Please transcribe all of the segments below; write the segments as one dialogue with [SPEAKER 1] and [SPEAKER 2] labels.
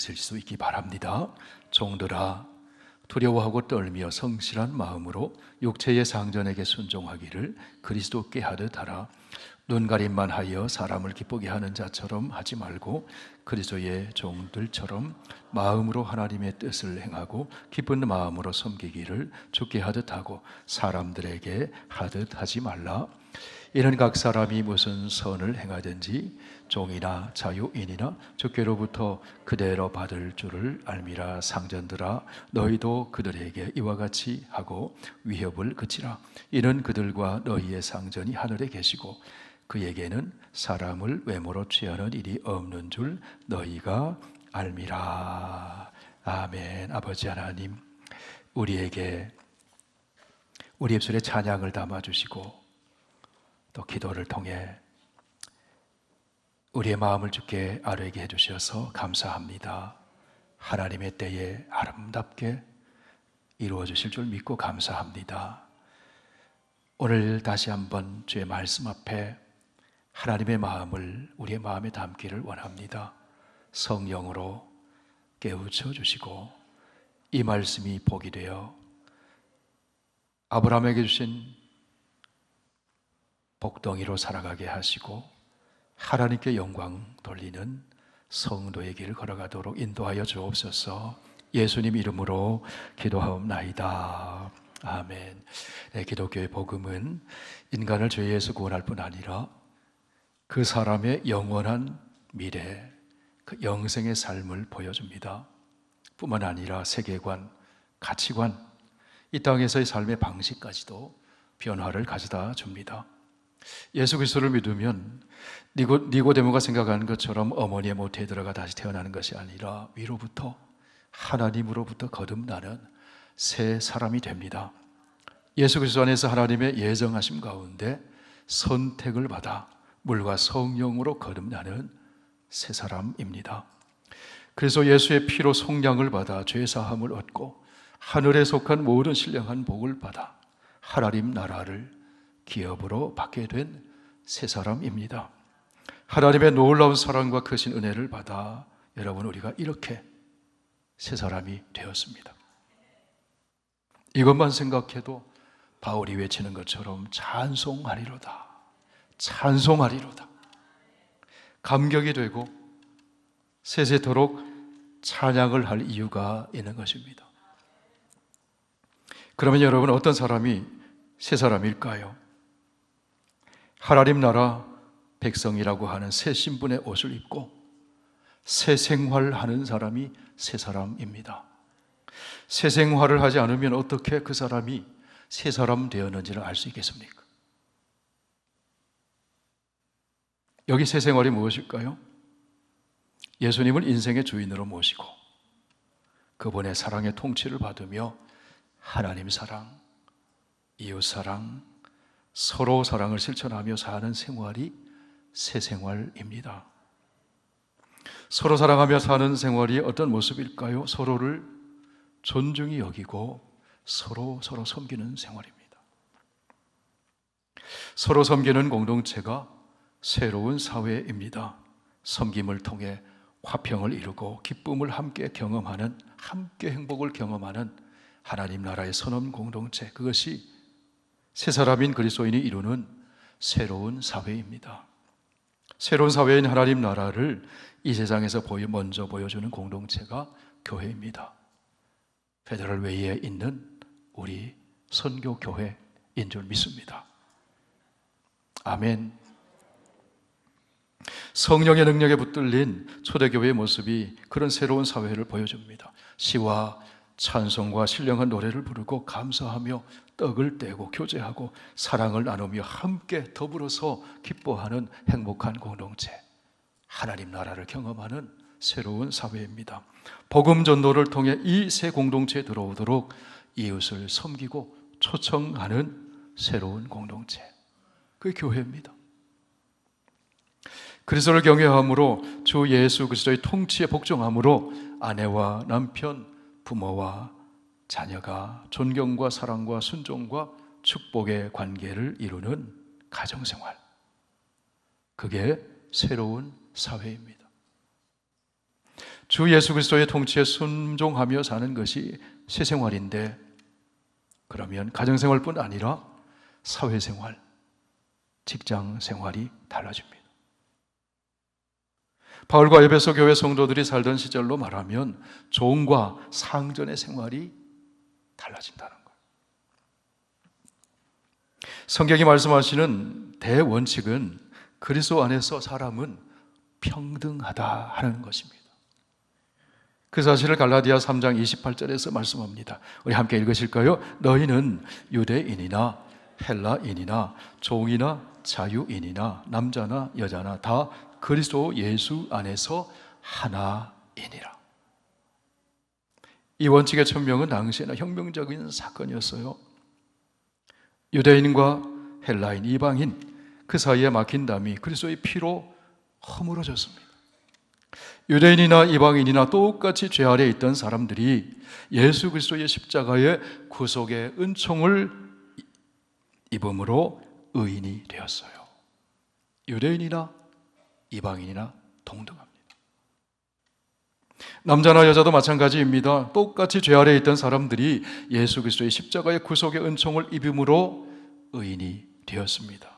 [SPEAKER 1] 있을 수 있기 바랍니다. 종들아, 두려워하고 떨며 성실한 마음으로 육체의 상전에게 순종하기를 그리스도께 하듯 하라. 눈가림만 하여 사람을 기쁘게 하는 자처럼 하지 말고 그리스도의 종들처럼 마음으로 하나님의 뜻을 행하고 기쁜 마음으로 섬기기를 주께 하듯 하고 사람들에게 하듯 하지 말라. 이는 각 사람이 무슨 선을 행하든지 종이나 자유인이나 주께로부터 그대로 받을 줄을 알미라. 상전들아, 너희도 그들에게 이와 같이 하고 위협을 그치라. 이는 그들과 너희의 상전이 하늘에 계시고 그에게는 사람을 외모로 취하는 일이 없는 줄 너희가 알미라. 아멘. 아버지 하나님, 우리에게 우리 입술에 찬양을 담아주시고 또 기도를 통해 우리의 마음을 주께 아뢰게 해주셔서 감사합니다. 하나님의 때에 아름답게 이루어 주실 줄 믿고 감사합니다. 오늘 다시 한번 주의 말씀 앞에 하나님의 마음을 우리의 마음에 담기를 원합니다. 성령으로 깨우쳐 주시고 이 말씀이 복이 되어 아브라함에게 주신 복덩이로 살아가게 하시고 하나님께 영광 돌리는 성도의 길을 걸어가도록 인도하여 주옵소서. 예수님 이름으로 기도하옵나이다. 아멘. 네, 기독교의 복음은 인간을 죄에서 구원할 뿐 아니라 그 사람의 영원한 미래, 그 영생의 삶을 보여줍니다. 뿐만 아니라 세계관, 가치관, 이 땅에서의 삶의 방식까지도 변화를 가져다 줍니다. 예수 그리스도를 믿으면 니고데모가 생각하는 것처럼 어머니의 모태에 들어가 다시 태어나는 것이 아니라 위로부터 하나님으로부터 거듭나는 새 사람이 됩니다. 예수 그리스도 안에서 하나님의 예정하심 가운데 선택을 받아 물과 성령으로 거듭나는 새 사람입니다. 그래서 예수의 피로 속량을 받아 죄사함을 얻고 하늘에 속한 모든 신령한 복을 받아 하나님 나라를 기업으로 받게 된 새 사람입니다. 하나님의 놀라운 사랑과 크신 은혜를 받아 여러분 우리가 이렇게 새 사람이 되었습니다. 이것만 생각해도 바울이 외치는 것처럼 찬송하리로다, 찬송하리로다, 감격이 되고 세세토록 찬양을 할 이유가 있는 것입니다. 그러면 여러분 어떤 사람이 새 사람일까요? 하나님 나라 백성이라고 하는 새 신분의 옷을 입고 새 생활하는 사람이 새 사람입니다. 새 생활을 하지 않으면 어떻게 그 사람이 새 사람 되었는지를 알 수 있겠습니까? 여기 새 생활이 무엇일까요? 예수님을 인생의 주인으로 모시고 그분의 사랑의 통치를 받으며 하나님 사랑, 이웃 사랑, 서로 사랑을 실천하며 사는 생활이 새 생활입니다. 서로 사랑하며 사는 생활이 어떤 모습일까요? 서로를 존중히 여기고 서로 섬기는 생활입니다. 서로 섬기는 공동체가 새로운 사회입니다. 섬김을 통해 화평을 이루고 기쁨을 함께 경험하는, 함께 행복을 경험하는 하나님 나라의 선한 공동체, 그것이 새 사람인 그리스도인이 이루는 새로운 사회입니다. 새로운 사회인 하나님 나라를 이 세상에서 먼저 보여주는 공동체가 교회입니다. 페더럴 웨이에 있는 우리 선교교회인 줄 믿습니다. 아멘. 성령의 능력에 붙들린 초대교회의 모습이 그런 새로운 사회를 보여줍니다. 시와 찬송과 신령한 노래를 부르고 감사하며 떡을 떼고 교제하고 사랑을 나누며 함께 더불어서 기뻐하는 행복한 공동체, 하나님 나라를 경험하는 새로운 사회입니다. 복음 전도를 통해 이 새 공동체에 들어오도록 이웃을 섬기고 초청하는 새로운 공동체, 그게 교회입니다. 그리스도를 경외함으로 주 예수 그리스도의 통치에 복종함으로 아내와 남편, 부모와 자녀가 존경과 사랑과 순종과 축복의 관계를 이루는 가정생활, 그게 새로운 사회입니다. 주 예수 그리스도의 통치에 순종하며 사는 것이 새 생활인데, 그러면 가정생활뿐 아니라 사회생활, 직장생활이 달라집니다. 바울과 에베소 교회 성도들이 살던 시절로 말하면 종과 상전의 생활이 달라진다는 거예요. 성경이 말씀하시는 대원칙은 그리스도 안에서 사람은 평등하다 하는 것입니다. 그 사실을 갈라디아 3장 28절에서 말씀합니다. 우리 함께 읽으실까요? 너희는 유대인이나 헬라인이나 종이나 자유인이나 남자나 여자나 다 그리스도 예수 안에서 하나이니라. 이 원칙의 천명은 당시에는 혁명적인 사건이었어요. 유대인과 헬라인, 이방인 그 사이에 막힌 담이 그리스도의 피로 허물어졌습니다. 유대인이나 이방인이나 똑같이 죄 아래 있던 사람들이 예수 그리스도의 십자가의 구속의 은총을 입음으로 의인이 되었어요. 유대인이나 이방인이나 동등합니다. 남자나 여자도 마찬가지입니다. 똑같이 죄 아래 있던 사람들이 예수 그리스도의 십자가의 구속의 은총을 입음으로 의인이 되었습니다.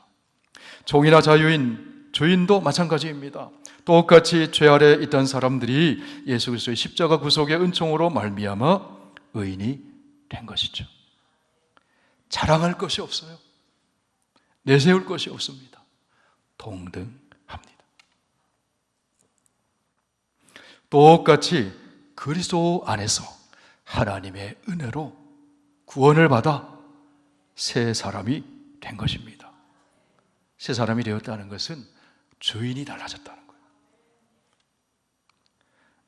[SPEAKER 1] 종이나 자유인, 주인도 마찬가지입니다. 똑같이 죄 아래 있던 사람들이 예수 그리스도의 십자가 구속의 은총으로 말미암아 의인이 된 것이죠. 자랑할 것이 없어요. 내세울 것이 없습니다. 동등합니다. 똑같이 그리스도 안에서 하나님의 은혜로 구원을 받아 새 사람이 된 것입니다. 새 사람이 되었다는 것은 주인이 달라졌다는 거예요.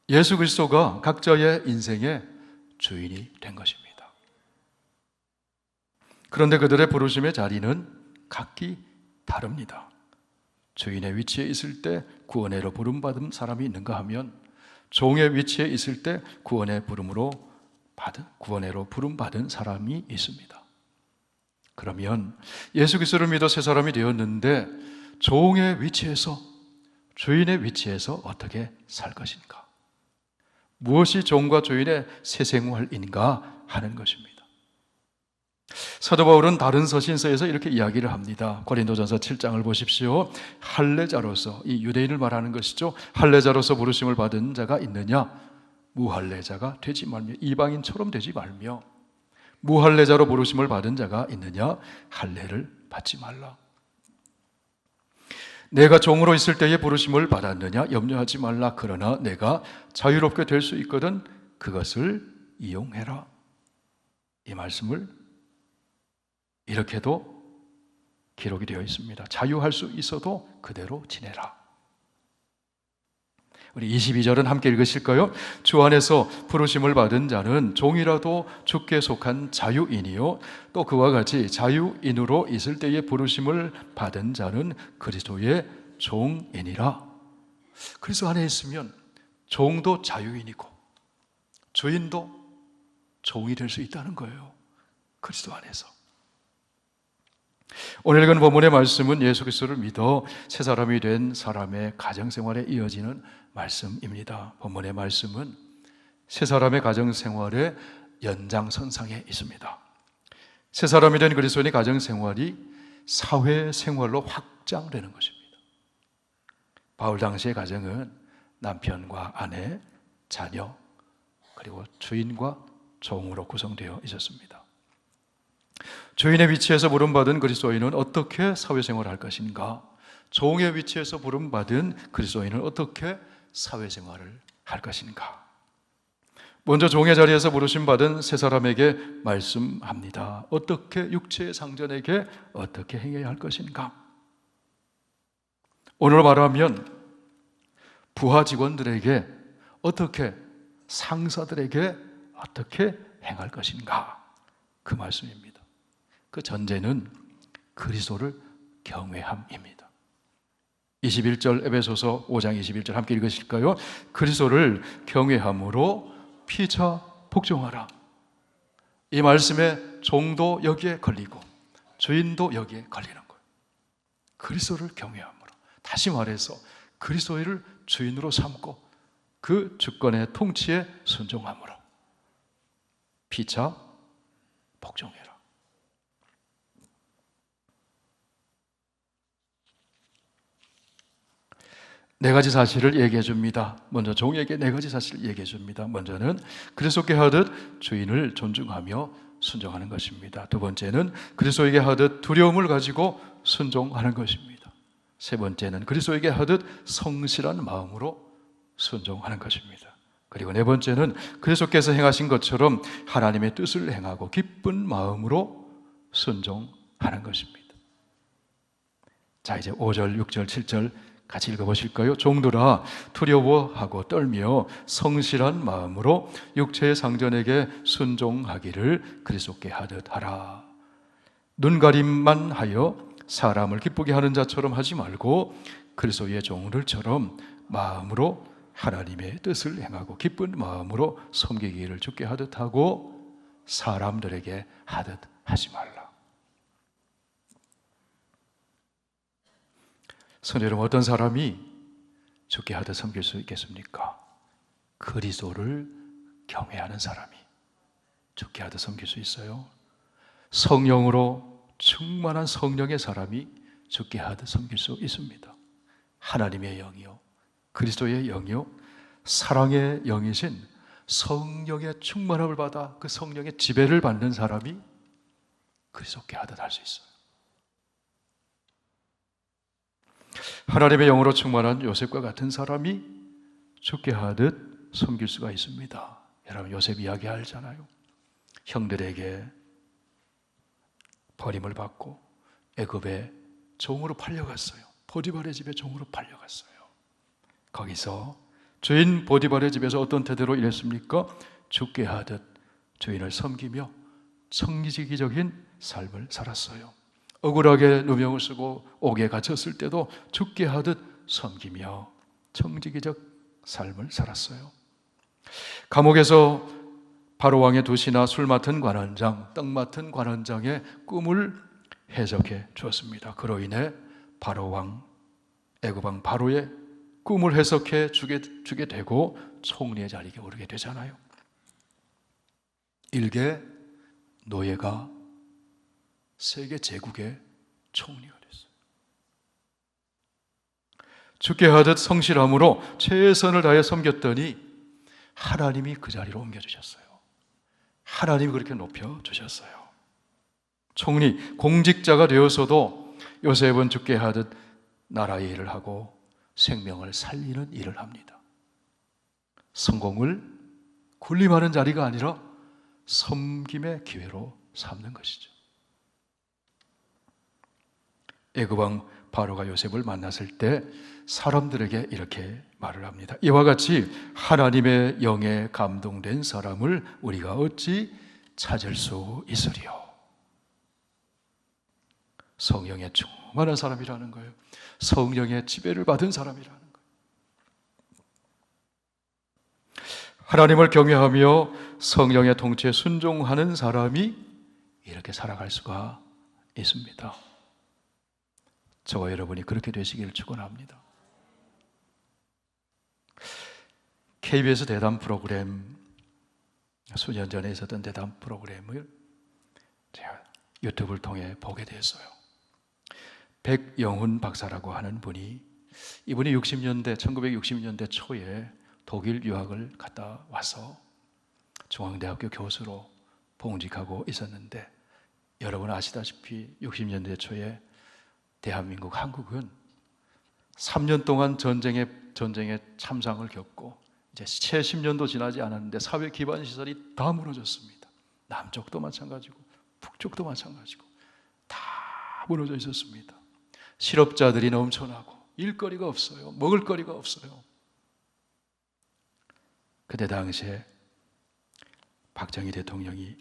[SPEAKER 1] 예수 그리스도가 각자의 인생의 주인이 된 것입니다. 그런데 그들의 부르심의 자리는 각기 다릅니다. 주인의 위치에 있을 때 구원회로 부름받은 사람이 있는가 하면, 종의 위치에 있을 때 구원회로 부름받은 사람이 있습니다. 그러면 예수 그리스도를 믿어 새 사람이 되었는데 종의 위치에서, 주인의 위치에서 어떻게 살 것인가? 무엇이 종과 주인의 새 생활인가 하는 것입니다. 사도 바울은 다른 서신서에서 이렇게 이야기를 합니다. 고린도전서 7장을 보십시오. 할례자로서, 이 유대인을 말하는 것이죠. 할례자로서 부르심을 받은 자가 있느냐? 무할례자가 되지 말며, 이방인처럼 되지 말며, 무할례자로 부르심을 받은 자가 있느냐? 할례를 받지 말라. 내가 종으로 있을 때에 부르심을 받았느냐? 염려하지 말라. 그러나 내가 자유롭게 될 수 있거든 그것을 이용해라. 이 말씀을 이렇게도 기록이 되어 있습니다. 자유할 수 있어도 그대로 지내라. 우리 22절은 함께 읽으실까요? 주 안에서 부르심을 받은 자는 종이라도 주께 속한 자유인이요, 또 그와 같이 자유인으로 있을 때에 부르심을 받은 자는 그리스도의 종이니라. 그리스도 안에 있으면 종도 자유인이고 주인도 종이 될 수 있다는 거예요. 그리스도 안에서. 오늘 읽은 본문의 말씀은 예수 그리스도를 믿어 새 사람이 된 사람의 가정생활에 이어지는 말씀입니다. 본문의 말씀은 새 사람의 가정생활의 연장선상에 있습니다. 새 사람이 된 그리스도인의 가정생활이 사회생활로 확장되는 것입니다. 바울 당시의 가정은 남편과 아내, 자녀, 그리고 주인과 종으로 구성되어 있었습니다. 주인의 위치에서 부름받은 그리스도인은 어떻게 사회생활을 할 것인가? 종의 위치에서 부름받은 그리스도인은 어떻게 사회생활을 할 것인가? 먼저 종의 자리에서 부르심받은 새 사람에게 말씀합니다. 어떻게 육체의 상전에게 어떻게 행해야 할 것인가? 오늘 말하면 부하 직원들에게 어떻게, 상사들에게 어떻게 행할 것인가? 그 말씀입니다. 그 전제는 그리스도를 경외함입니다. 21절 에베소서 5장 21절 함께 읽으실까요? 그리스도를 경외함으로 피차 복종하라. 이 말씀에 종도 여기에 걸리고 주인도 여기에 걸리는 거예요. 그리스도를 경외함으로. 다시 말해서 그리스도를 주인으로 삼고 그 주권의 통치에 순종함으로 피차 복종해라. 네 가지 사실을 얘기해 줍니다. 먼저 종에게 네 가지 사실을 얘기해 줍니다. 먼저는 그리스도께 하듯 주인을 존중하며 순종하는 것입니다. 두 번째는 그리스도에게 하듯 두려움을 가지고 순종하는 것입니다. 세 번째는 그리스도에게 하듯 성실한 마음으로 순종하는 것입니다. 그리고 네 번째는 그리스도께서 행하신 것처럼 하나님의 뜻을 행하고 기쁜 마음으로 순종하는 것입니다. 자, 이제 5절, 6절, 7절 같이 읽어보실까요? 종들아 두려워하고 떨며 성실한 마음으로 육체의 상전에게 순종하기를 그리스도께 하듯 하라. 눈가림만 하여 사람을 기쁘게 하는 자처럼 하지 말고 그리스도의 종들처럼 마음으로 하나님의 뜻을 행하고 기쁜 마음으로 섬기기를 주께 하듯 하고 사람들에게 하듯 하지 말라. 성도 여러분, 어떤 사람이 주께 하듯 섬길 수 있겠습니까? 그리스도를 경외하는 사람이 주께 하듯 섬길 수 있어요. 성령으로 충만한 성령의 사람이 주께 하듯 섬길 수 있습니다. 하나님의 영이요, 그리스도의 영이요, 사랑의 영이신 성령의 충만함을 받아 그 성령의 지배를 받는 사람이 그리스도께 하듯 할 수 있어요. 하나님의 영으로 충만한 요셉과 같은 사람이 주께 하듯 섬길 수가 있습니다. 여러분, 요셉 이야기 알잖아요. 형들에게 버림을 받고 애굽에 종으로 팔려갔어요. 보디발의 집에 종으로 팔려갔어요. 거기서 주인 보디발의 집에서 어떤 태도로 일했습니까? 주께 하듯 주인을 섬기며 청지기적인 삶을 살았어요. 억울하게 누명을 쓰고 옥에 갇혔을 때도 주께 하듯 섬기며 청지기적 삶을 살았어요. 감옥에서 바로왕의 두시나 술 맡은 관원장, 떡 맡은 관원장의 꿈을 해석해 주었습니다. 그로 인해 바로왕, 애굽왕 바로의 꿈을 해석해 주게 되고 총리의 자리에 오르게 되잖아요. 일개 노예가 세계 제국의 총리가 됐어요. 주께 하듯 성실함으로 최선을 다해 섬겼더니 하나님이 그 자리로 옮겨주셨어요. 하나님이 그렇게 높여주셨어요. 총리, 공직자가 되어서도 요셉은 주께 하듯 나라의 일을 하고 생명을 살리는 일을 합니다. 성공을 군림하는 자리가 아니라 섬김의 기회로 삼는 것이죠. 애굽왕 바로가 요셉을 만났을 때 사람들에게 이렇게 말을 합니다. 이와 같이 하나님의 영에 감동된 사람을 우리가 어찌 찾을 수 있으리요? 성령의 충만한 사람이라는 거예요. 성령의 지배를 받은 사람이라는 거예요. 하나님을 경외하며 성령의 통치에 순종하는 사람이 이렇게 살아갈 수가 있습니다. 저와 여러분이 그렇게 되시기를 축원합니다. KBS 대담 프로그램, 수년 전에 있었던 대담 프로그램을 제가 유튜브를 통해 보게 됐어요. 백영훈 박사라고 하는 분이, 이분이 1960년대 초에 독일 유학을 갔다 와서 중앙대학교 교수로 봉직하고 있었는데, 여러분 아시다시피 60년대 초에 대한민국, 한국은 3년 동안 전쟁의 참상을 겪고 이제 채 10년도 지나지 않았는데 사회 기반 시설이 다 무너졌습니다. 남쪽도 마찬가지고 북쪽도 마찬가지고 다 무너져 있었습니다. 실업자들이 넘쳐나고 일거리가 없어요. 먹을 거리가 없어요. 그때 당시에 박정희 대통령이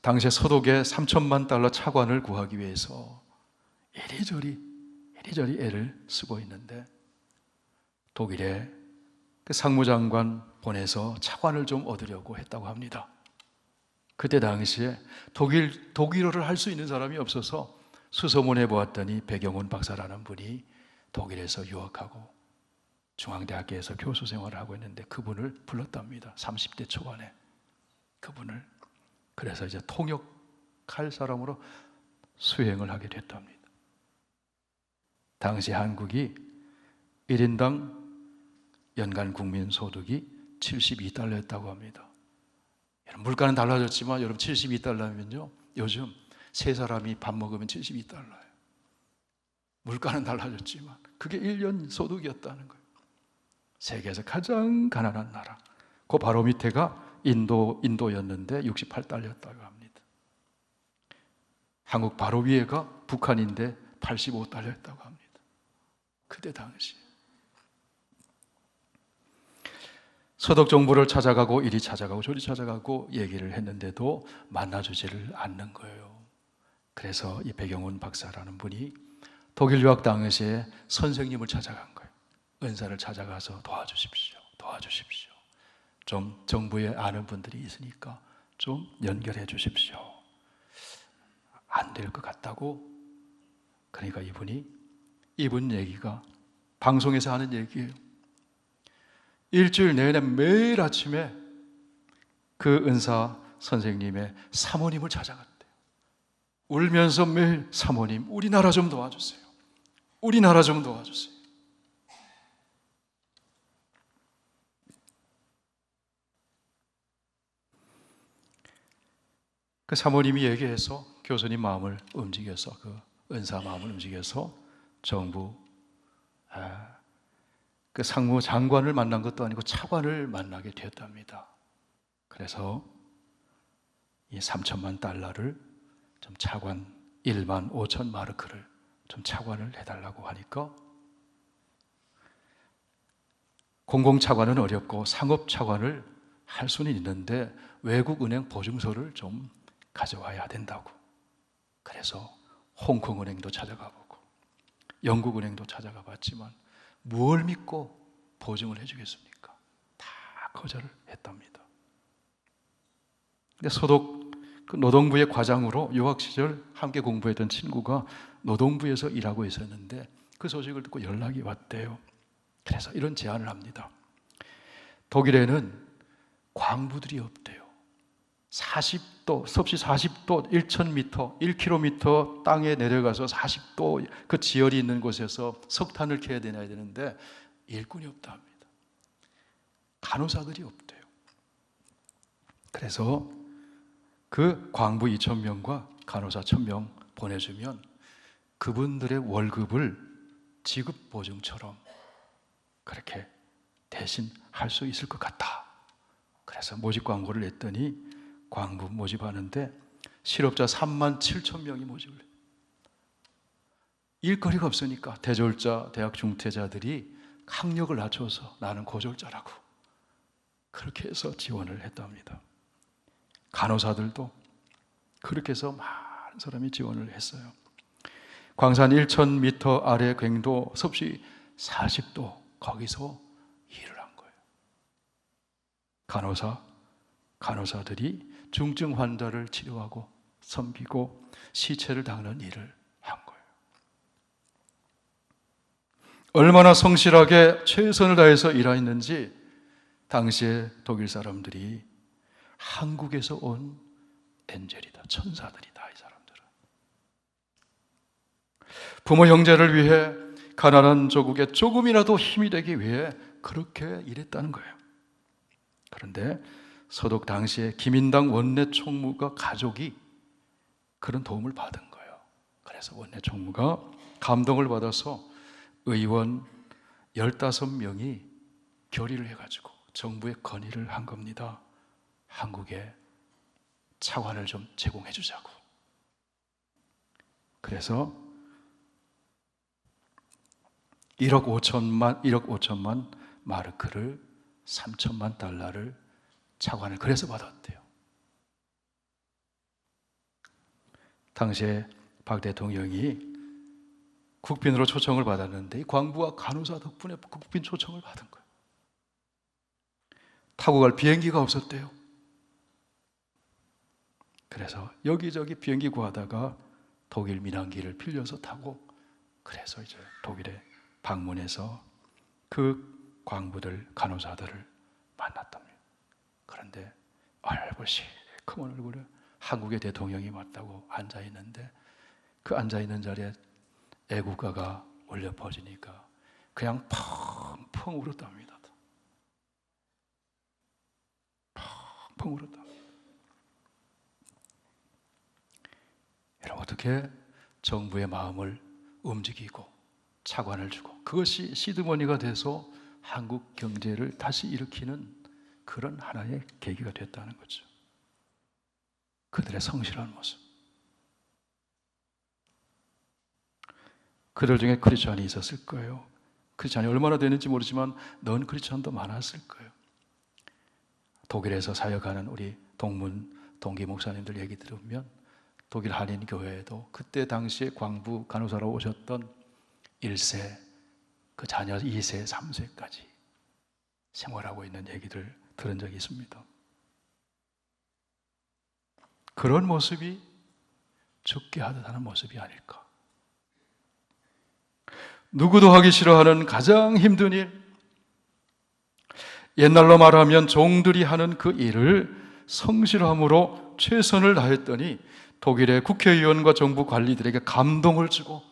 [SPEAKER 1] 당시에 서독에 3천만 달러 차관을 구하기 위해서 이리저리 애를 쓰고 있는데, 독일에 그 상무장관 보내서 차관을 좀 얻으려고 했다고 합니다. 그때 당시에 독일어를 할 수 있는 사람이 없어서 수소문해 보았더니 백영훈 박사라는 분이 독일에서 유학하고 중앙대학교에서 교수 생활을 하고 있는데 그분을 불렀답니다. 30대 초반에 그분을. 그래서 이제 통역할 사람으로 수행을 하게 됐답니다. 당시 한국이 1인당 연간 국민 소득이 72달러였다고 합니다. 물가는 달라졌지만 여러분 72달러면요 요즘 세 사람이 밥 먹으면 72달러예요. 물가는 달라졌지만 그게 1년 소득이었다는 거예요. 세계에서 가장 가난한 나라. 그 바로 밑에가 인도였는데 68달러였다고 합니다. 한국 바로 위에가 북한인데 85달러였다고 합니다. 그때 당시. 서독 정부를 찾아가고 이리 찾아가고 저리 찾아가고 얘기를 했는데도 만나주지를 않는 거예요. 그래서 이 백영훈 박사라는 분이 독일 유학 당시에 선생님을 찾아간 거예요. 은사를 찾아가서 도와주십시오. 도와주십시오. 좀 정부에 아는 분들이 있으니까 좀 연결해 주십시오. 안 될 것 같다고. 그러니까 이분 얘기가 방송에서 하는 얘기예요. 일주일 내내 매일 아침에 그 은사 선생님의 사모님을 찾아갔대요. 울면서 매일 사모님, 우리나라 좀 도와주세요. 우리나라 좀 도와주세요. 그 사모님이 얘기해서 교수님 마음을 움직여서 그 은사 마음을 움직여서 정부 그 상무장관을 만난 것도 아니고 차관을 만나게 되었답니다. 그래서 이 3천만 달러를 좀 차관 1만 5천 마르크를 좀 차관을 해달라고 하니까 공공차관은 어렵고 상업차관을 할 수는 있는데 외국은행 보증서를 좀 가져와야 된다고. 그래서 홍콩은행도 찾아가 보고 영국은행도 찾아가 봤지만 뭘 믿고 보증을 해주겠습니까? 다 거절을 했답니다. 근데 소독 노동부의 과장으로 유학 시절 함께 공부했던 친구가 노동부에서 일하고 있었는데 그 소식을 듣고 연락이 왔대요. 그래서 이런 제안을 합니다. 독일에는 광부들이 없대요. 40도, 섭씨 40도, 1000m, 1km 땅에 내려가서 40도 그 지열이 있는 곳에서 석탄을 캐야 되는데 일꾼이 없다 합니다. 간호사들이 없대요. 그래서 그 광부 2000명과 간호사 1000명 보내주면 그분들의 월급을 지급 보증처럼 그렇게 대신 할 수 있을 것 같다. 그래서 모집 광고를 냈더니 광부 모집하는데 실업자 3만 7천 명이 모집을 해요. 일거리가 없으니까 대졸자, 대학 중퇴자들이 학력을 낮춰서 나는 고졸자라고 그렇게 해서 지원을 했답니다. 간호사들도 그렇게 해서 많은 사람이 지원을 했어요. 광산 1000m 아래 궤도 섭씨 40도 거기서 일을 한 거예요. 간호사들이 중증 환자를 치료하고 섬기고 시체를 닦는 일을 한 거예요. 얼마나 성실하게 최선을 다해서 일했는지 당시에 독일 사람들이 한국에서 온 엔젤이다, 천사들이다, 이 사람들은. 부모 형제를 위해 가난한 조국에 조금이라도 힘이 되기 위해 그렇게 일했다는 거예요. 그런데 서독 당시에 기민당 원내 총무가 가족이 그런 도움을 받은 거예요. 그래서 원내 총무가 감동을 받아서 의원 15명이 결의를 해가지고 정부에 건의를 한 겁니다. 한국에 차관을 좀 제공해 주자고. 그래서 1억 5천만 마르크를 3천만 달러를 차관을 그래서 받았대요. 당시에 박 대통령이 국빈으로 초청을 받았는데 이 광부와 간호사 덕분에 국빈 초청을 받은 거예요. 타고 갈 비행기가 없었대요. 그래서 여기저기 비행기 구하다가 독일 민항기를 빌려서 타고 그래서 이제 독일에 방문해서 그 광부들, 간호사들을 만났답니다. 그런데 얼굴시커먼 얼굴에 한국의 대통령이 왔다고 앉아있는데 그 앉아있는 자리에 애국가가 울려 퍼지니까 그냥 펑펑 울었답니다. 펑펑 울었답니다. 여러분, 어떻게 정부의 마음을 움직이고 차관을 주고 그것이 시드머니가 돼서 한국 경제를 다시 일으키는 그런 하나의 계기가 됐다는 거죠. 그들의 성실한 모습. 그들 중에 크리스찬이 있었을 거예요. 크리스찬이 얼마나 되는지 모르지만 넌 크리스찬도 많았을 거예요. 독일에서 사역하는 우리 동기 목사님들 얘기 들으면 독일 한인교회에도 그때 당시에 광부 간호사로 오셨던 1세, 그 자녀 2세, 3세까지 생활하고 있는 얘기들 들은 적이 있습니다. 그런 모습이 죽게 하듯 하는 모습이 아닐까. 누구도 하기 싫어하는 가장 힘든 일, 옛날로 말하면 종들이 하는 그 일을 성실함으로 최선을 다했더니 독일의 국회의원과 정부 관리들에게 감동을 주고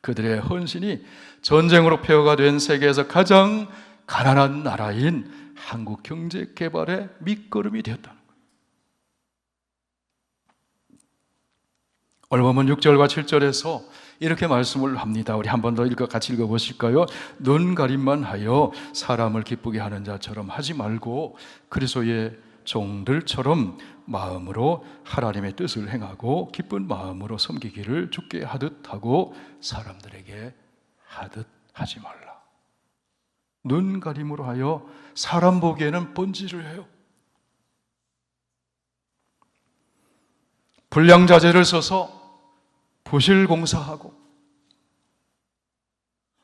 [SPEAKER 1] 그들의 헌신이 전쟁으로 폐허가 된 세계에서 가장 가난한 나라인 한국 경제 개발의 밑거름이 되었다는 거예요. 얼마면 6절과 7절에서 이렇게 말씀을 합니다. 우리 한 번 더 같이 읽어보실까요? 눈 가림만 하여 사람을 기쁘게 하는 자처럼 하지 말고 그리스도의 종들처럼 마음으로 하나님의 뜻을 행하고 기쁜 마음으로 섬기기를 주께 하듯 하고 사람들에게 하듯 하지 말라. 눈 가림으로 하여 사람 보기에는 번지를 해요. 불량자재를 써서 부실 공사하고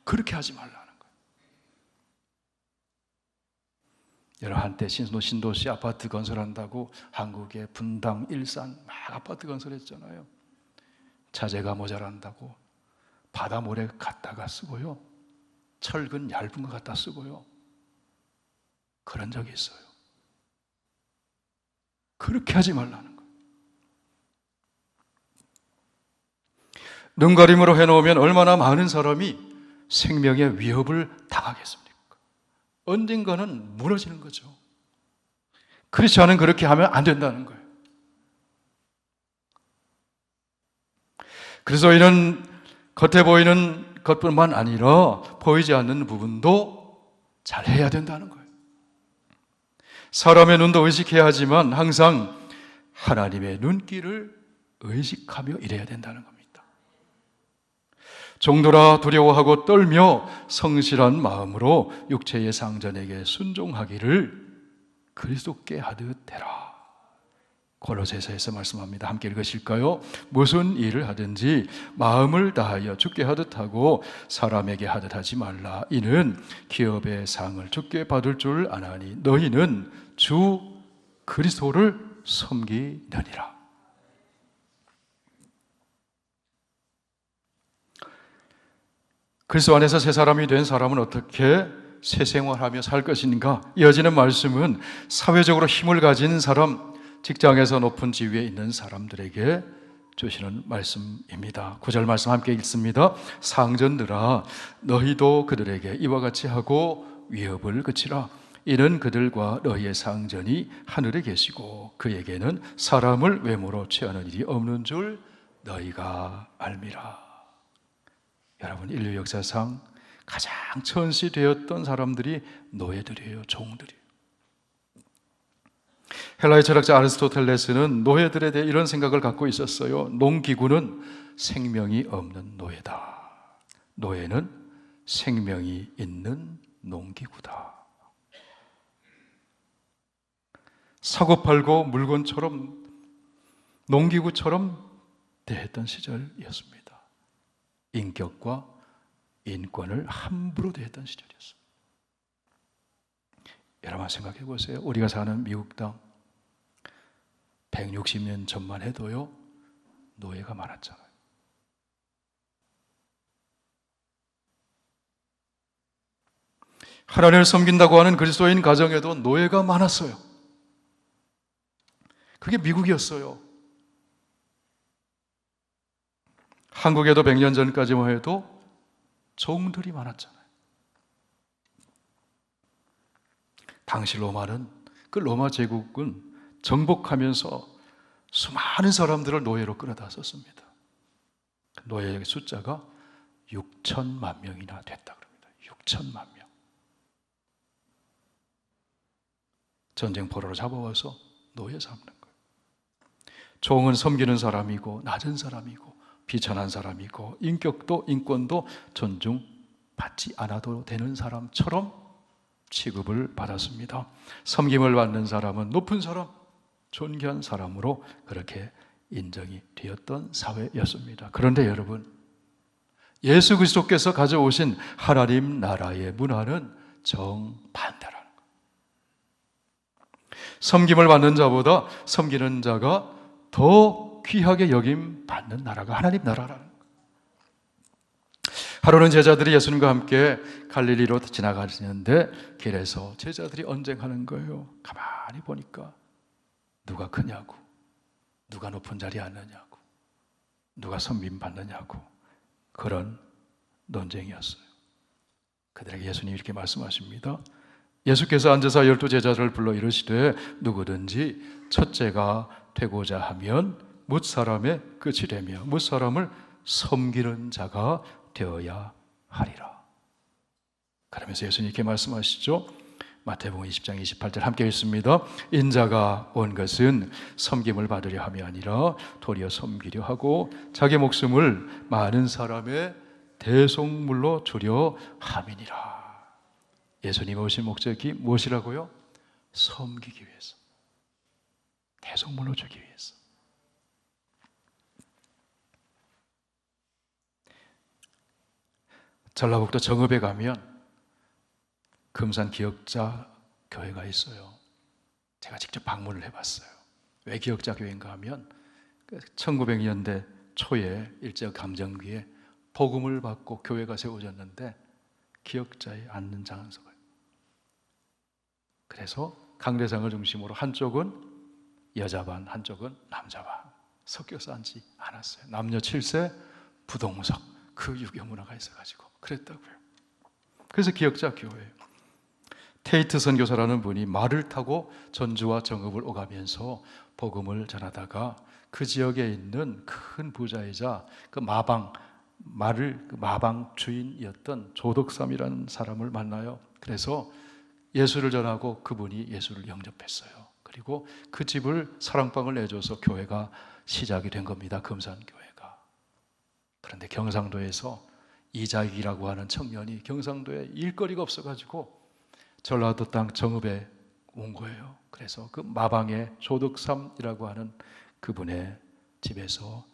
[SPEAKER 1] 그렇게 하지 말라는 거예요. 여러분, 한때 신도시 아파트 건설한다고 한국의 분당, 일산 막 아파트 건설했잖아요. 자재가 모자란다고 바다 모래 갖다가 쓰고요, 철근 얇은 거 갖다 쓰고요, 그런 적이 있어요. 그렇게 하지 말라는 거예요. 눈가림으로 해놓으면 얼마나 많은 사람이 생명의 위협을 당하겠습니까? 언젠가는 무너지는 거죠. 크리스찬은 그렇게 하면 안 된다는 거예요. 그래서 이런 겉에 보이는 것뿐만 아니라 보이지 않는 부분도 잘 해야 된다는 거예요. 사람의 눈도 의식해야 하지만 항상 하나님의 눈길을 의식하며 일해야 된다는 겁니다. 종들아 두려워하고 떨며 성실한 마음으로 육체의 상전에게 순종하기를 그리스도께 하듯 해라. 골로새서에서 말씀합니다. 함께 읽으실까요? 무슨 일을 하든지 마음을 다하여 주께 하듯 하고 사람에게 하듯 하지 말라. 이는 기업의 상을 주께 받을 줄 아나니 너희는 주 그리스도를 섬기느니라. 그리스도 안에서 새 사람이 된 사람은 어떻게 새 생활하며 살 것인가? 이어지는 말씀은 사회적으로 힘을 가진 사람, 직장에서 높은 지위에 있는 사람들에게 주시는 말씀입니다. 9절 말씀 함께 읽습니다. 상전들아 너희도 그들에게 이와 같이 하고 위협을 그치라. 이는 그들과 너희의 상전이 하늘에 계시고 그에게는 사람을 외모로 취하는 일이 없는 줄 너희가 알미라. 여러분, 인류 역사상 가장 천시되었던 사람들이 노예들이에요. 종들이에요. 헬라의 철학자 아리스토텔레스는 노예들에 대해 이런 생각을 갖고 있었어요. 농기구는 생명이 없는 노예다. 노예는 생명이 있는 농기구다. 사고팔고 물건처럼 농기구처럼 대했던 시절이었습니다. 인격과 인권을 함부로 대했던 시절이었습니다. 여러분 생각해 보세요. 우리가 사는 미국 땅 160년 전만 해도요 노예가 많았잖아요. 하나님을 섬긴다고 하는 그리스도인 가정에도 노예가 많았어요. 그게 미국이었어요. 한국에도 100년 전까지만 해도 종들이 많았잖아요. 당시 로마는, 그 로마 제국은 정복하면서 수많은 사람들을 노예로 끌어다 썼습니다. 노예의 숫자가 6천만 명이나 됐다 그럽니다. 6천만 명. 전쟁 포로로 잡아와서 노예 삼는 거예요. 종은 섬기는 사람이고 낮은 사람이고 비천한 사람이고 인격도 인권도 존중받지 않아도 되는 사람처럼 취급을 받았습니다. 섬김을 받는 사람은 높은 사람, 존귀한 사람으로 그렇게 인정이 되었던 사회였습니다. 그런데 여러분, 예수 그리스도께서 가져오신 하나님 나라의 문화는 정반대라는 거예요. 섬김을 받는 자보다 섬기는 자가 더 귀하게 여김 받는 나라가 하나님 나라라는 거예요. 하루는 제자들이 예수님과 함께 갈릴리로 지나가시는데 길에서 제자들이 언쟁하는 거예요. 가만히 보니까 누가 크냐고, 누가 높은 자리에 앉느냐고, 누가 섬김 받느냐고, 그런 논쟁이었어요. 그들에게 예수님이 이렇게 말씀하십니다. 예수께서 앉아서 12 제자를 불러 이르시되 누구든지 첫째가 되고자 하면 뭇사람의 끝이 되며 뭇사람을 섬기는 자가 되어야 하리라. 그러면서 예수님 이렇게 말씀하시죠. 마태복음 20장 28절 함께 읽습니다. 인자가 온 것은 섬김을 받으려 함이 아니라 도리어 섬기려 하고 자기 목숨을 많은 사람의 대속물로 주려 함이니라. 예수님 오신 목적이 무엇이라고요? 섬기기 위해서, 대속물로 주기 위해서. 전라북도 정읍에 가면 금산 기역자 교회가 있어요. 제가 직접 방문을 해봤어요. 왜 기역자 교회인가 하면 1900년대 초에 일제강점기에 복음을 받고 교회가 세워졌는데 기역자에 앉는 장소가, 그래서 강대상을 중심으로 한쪽은 여자반, 한쪽은 남자반 섞여서 앉지 않았어요. 남녀 7세 부동석, 그 유교 문화가 있어가지고 그랬다고요. 그래서 기역자 교회예요. 테이트 선교사라는 분이 말을 타고 전주와 정읍을 오가면서 복음을 전하다가 그 지역에 있는 큰 부자이자 그 마방 주인이었던 조덕삼이라는 사람을 만나요. 그래서 예수를 전하고 그분이 예수를 영접했어요. 그리고 그 집을 사랑방을 내줘서 교회가 시작이 된 겁니다. 금산교회가. 그런데 경상도에서 이자익이라고 하는 청년이 경상도에 일거리가 없어가지고 전라도 땅 정읍에 온 거예요. 그래서 그 마방의 조덕삼이라고 하는 그분의 집에서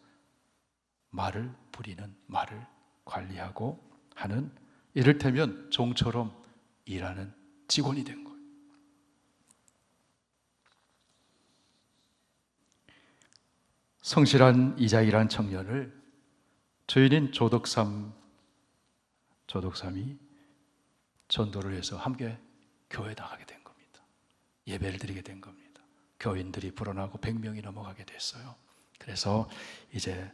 [SPEAKER 1] 말을 부리는, 말을 관리하고 하는, 이를테면 종처럼 일하는 직원이 된 거예요. 성실한 이자익이라는 청년을 주인인 조덕삼이 전도를 해서 함께 교회에 나가게 된 겁니다. 예배를 드리게 된 겁니다. 교인들이 불어나고 100명이 넘어가게 됐어요. 그래서 이제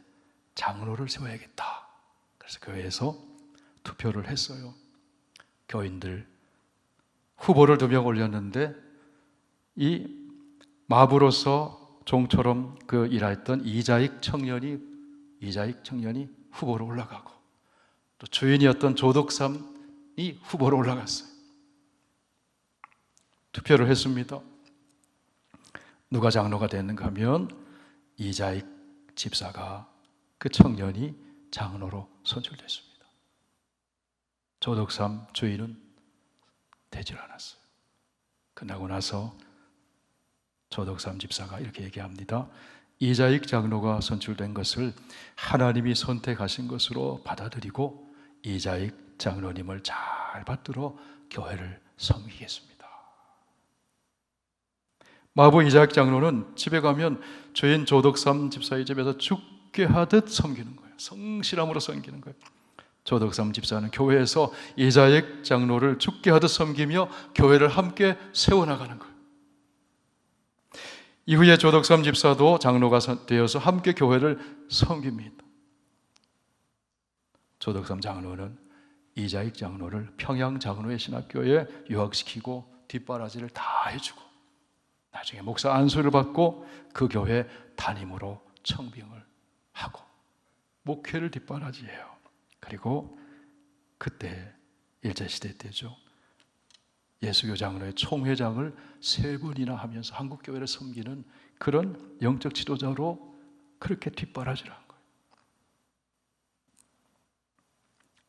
[SPEAKER 1] 장로를 세워야겠다. 그래서 교회에서 투표를 했어요. 교인들 후보를 2명 올렸는데 이 마부로서 종처럼 그 일했던 이자익 청년이 후보로 올라가고 또 주인이었던 조덕삼이 후보로 올라갔어요. 투표를 했습니다. 누가 장로가 됐는가 하면 이자익 집사가, 그 청년이 장로로 선출됐습니다. 조덕삼 주인은 되질 않았어요. 끝나고 나서 조덕삼 집사가 이렇게 얘기합니다. 이자익 장로가 선출된 것을 하나님이 선택하신 것으로 받아들이고 이자익 장로님을 잘 받들어 교회를 섬기겠습니다. 마부 이자익 장로는 집에 가면 주인 조덕삼 집사의 집에서 죽게 하듯 섬기는 거예요. 성실함으로 섬기는 거예요. 조덕삼 집사는 교회에서 이자익 장로를 죽게 하듯 섬기며 교회를 함께 세워나가는 거예요. 이후에 조덕삼 집사도 장로가 되어서 함께 교회를 섬깁니다. 조덕삼 장로는 이자익 장로를 평양 장로의 신학교에 유학시키고 뒷바라지를 다 해주고 나중에 목사 안수를 받고 그 교회 담임으로 청빙을 하고 목회를 뒷바라지해요. 그리고 그때 일제시대 때죠. 예수교 장로의 총회장을 3번이나 하면서 한국교회를 섬기는 그런 영적 지도자로 그렇게 뒷바라지를 한 거예요.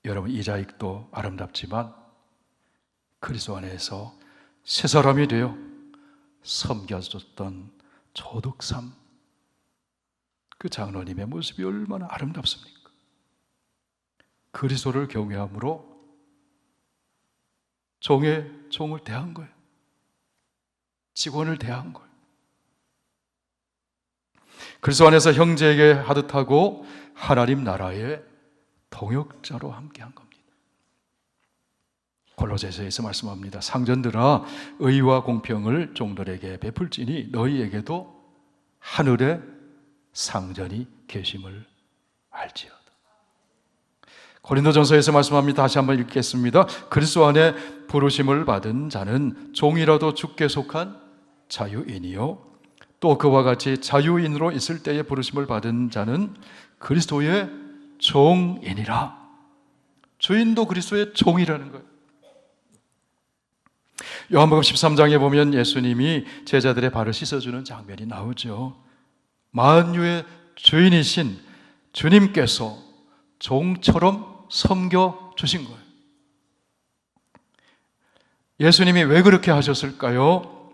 [SPEAKER 1] 여러분, 이자익도 아름답지만 그리스도 안에서 새 사람이 되어 섬겨줬던 조덕삼 그 장로님의 모습이 얼마나 아름답습니까? 그리스도를 경외함으로 종을 대한 거예요. 직원을 대한 거예요. 그리스도 안에서 형제에게 하듯하고 하나님 나라의 동역자로 함께한 겁니다. 골로새서에서 말씀합니다. 상전들아, 의와 공평을 종들에게 베풀지니 너희에게도 하늘에 상전이 계심을 알지어다. 고린도전서에서 말씀합니다. 다시 한번 읽겠습니다. 그리스도 안에 부르심을 받은 자는 종이라도 주께 속한 자유인이요 또 그와 같이 자유인으로 있을 때에 부르심을 받은 자는 그리스도의 종이니라. 주인도 그리스도의 종이라는 거예요. 요한복음 13장에 보면 예수님이 제자들의 발을 씻어주는 장면이 나오죠. 만유의 주인이신 주님께서 종처럼 섬겨주신 거예요. 예수님이 왜 그렇게 하셨을까요?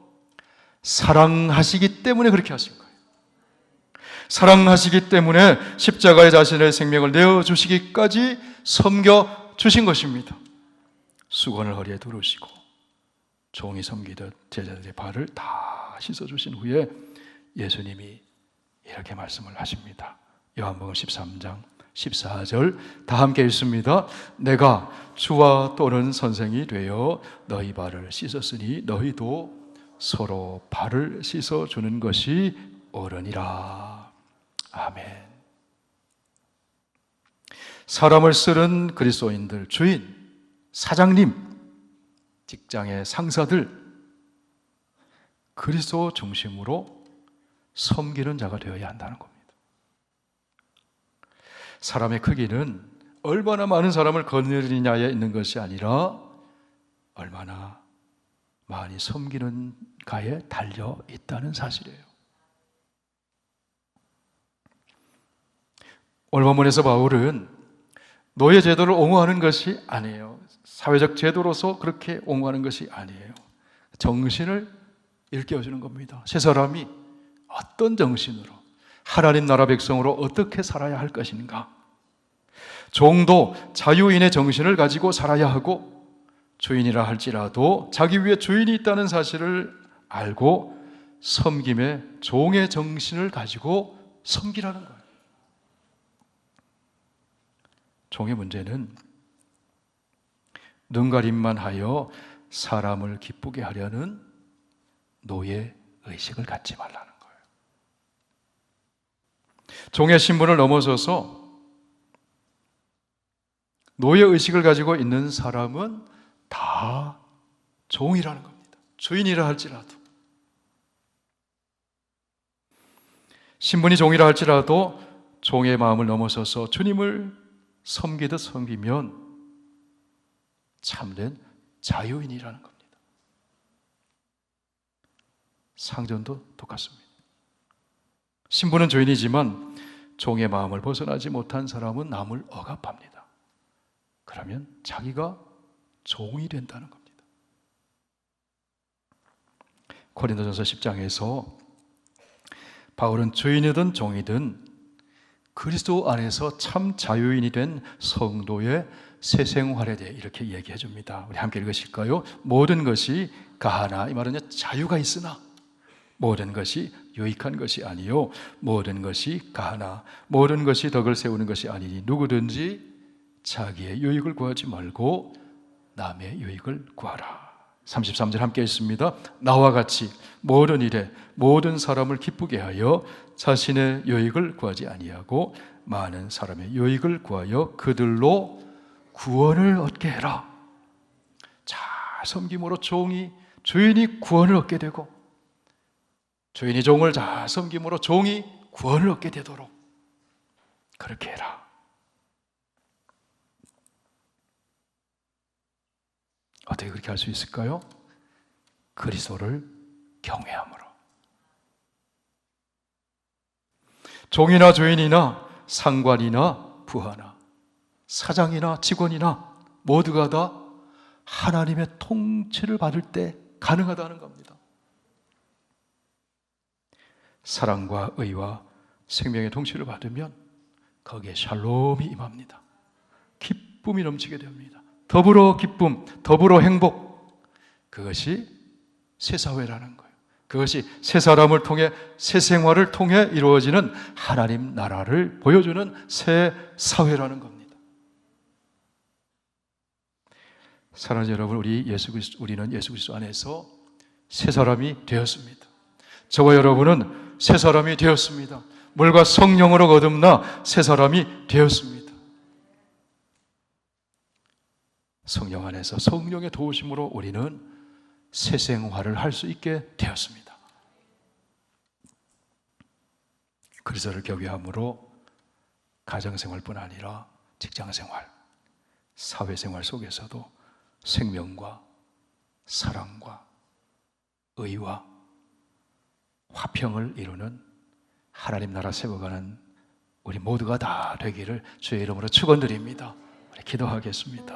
[SPEAKER 1] 사랑하시기 때문에 그렇게 하신 거예요. 사랑하시기 때문에 십자가에 자신의 생명을 내어주시기까지 섬겨주신 것입니다. 수건을 허리에 두르시고 종이 섬기듯 제자들의 발을 다 씻어주신 후에 예수님이 이렇게 말씀을 하십니다. 요한복음 13장 14절 다 함께 읽습니다. 내가 주와 또는 선생이 되어 너희 발을 씻었으니 너희도 서로 발을 씻어주는 것이 옳으니라. 아멘. 사람을 쓰는 그리스도인들, 주인, 사장님, 직장의 상사들, 그리스도 중심으로 섬기는 자가 되어야 한다는 겁니다. 사람의 크기는 얼마나 많은 사람을 거느리냐에 있는 것이 아니라 얼마나 많이 섬기는가에 달려 있다는 사실이에요. 오늘 본문에서 바울은 노예 제도를 옹호하는 것이 아니에요. 사회적 제도로서 그렇게 옹호하는 것이 아니에요. 정신을 일깨워주는 겁니다. 세 사람이 어떤 정신으로 하나님 나라 백성으로 어떻게 살아야 할 것인가. 종도 자유인의 정신을 가지고 살아야 하고 주인이라 할지라도 자기 위에 주인이 있다는 사실을 알고 섬김의 종의 정신을 가지고 섬기라는 거예요. 종의 문제는 눈가림만 하여 사람을 기쁘게 하려는 노예 의식을 갖지 말라는 거예요. 종의 신분을 넘어서서 노예 의식을 가지고 있는 사람은 다 종이라는 겁니다. 주인이라 할지라도. 신분이 종이라 할지라도 종의 마음을 넘어서서 주님을 섬기듯 섬기면 참된 자유인이라는 겁니다. 상전도 똑같습니다. 신분은 주인이지만 종의 마음을 벗어나지 못한 사람은 남을 억압합니다. 그러면 자기가 종이 된다는 겁니다. 고린도전서 10장에서 바울은 주인이든 종이든 그리스도 안에서 참 자유인이 된 성도의 새 생활에 대해 이렇게 얘기해 줍니다. 우리 함께 읽으실까요? 모든 것이 가하나, 이 말은 자유가 있으나 모든 것이 유익한 것이 아니요 모든 것이 가하나 모든 것이 덕을 세우는 것이 아니니 누구든지 자기의 유익을 구하지 말고 남의 유익을 구하라. 33절 함께 있습니다. 나와 같이 모든 일에 모든 사람을 기쁘게 하여 자신의 유익을 구하지 아니하고 많은 사람의 유익을 구하여 그들로 구원을 얻게 해라. 자, 섬김으로 종이 주인이 구원을 얻게 되고 주인이 종을 잘 섬김으로 종이 구원을 얻게 되도록 그렇게 해라. 어떻게 그렇게 할 수 있을까요? 그리스도를 경외함으로. 종이나 주인이나 상관이나 부하나 사장이나 직원이나 모두가 다 하나님의 통치를 받을 때 가능하다는 겁니다. 사랑과 의와 생명의 통치를 받으면 거기에 샬롬이 임합니다. 기쁨이 넘치게 됩니다. 더불어 기쁨, 더불어 행복, 그것이 새 사회라는 거예요. 그것이 새 사람을 통해, 새 생활을 통해 이루어지는 하나님 나라를 보여주는 새 사회라는 겁니다. 사랑하는 여러분, 우리는 예수 그리스도 안에서 새 사람이 되었습니다. 저와 여러분은 새 사람이 되었습니다. 물과 성령으로 거듭나 새 사람이 되었습니다. 성령 안에서 성령의 도우심으로 우리는 새 생활을 할 수 있게 되었습니다. 그리스도를 경외함으로 가정생활뿐 아니라 직장생활, 사회생활 속에서도 생명과 사랑과 의와 화평을 이루는 하나님 나라 세워가는 우리 모두가 다 되기를 주의 이름으로 축원드립니다. 기도하겠습니다.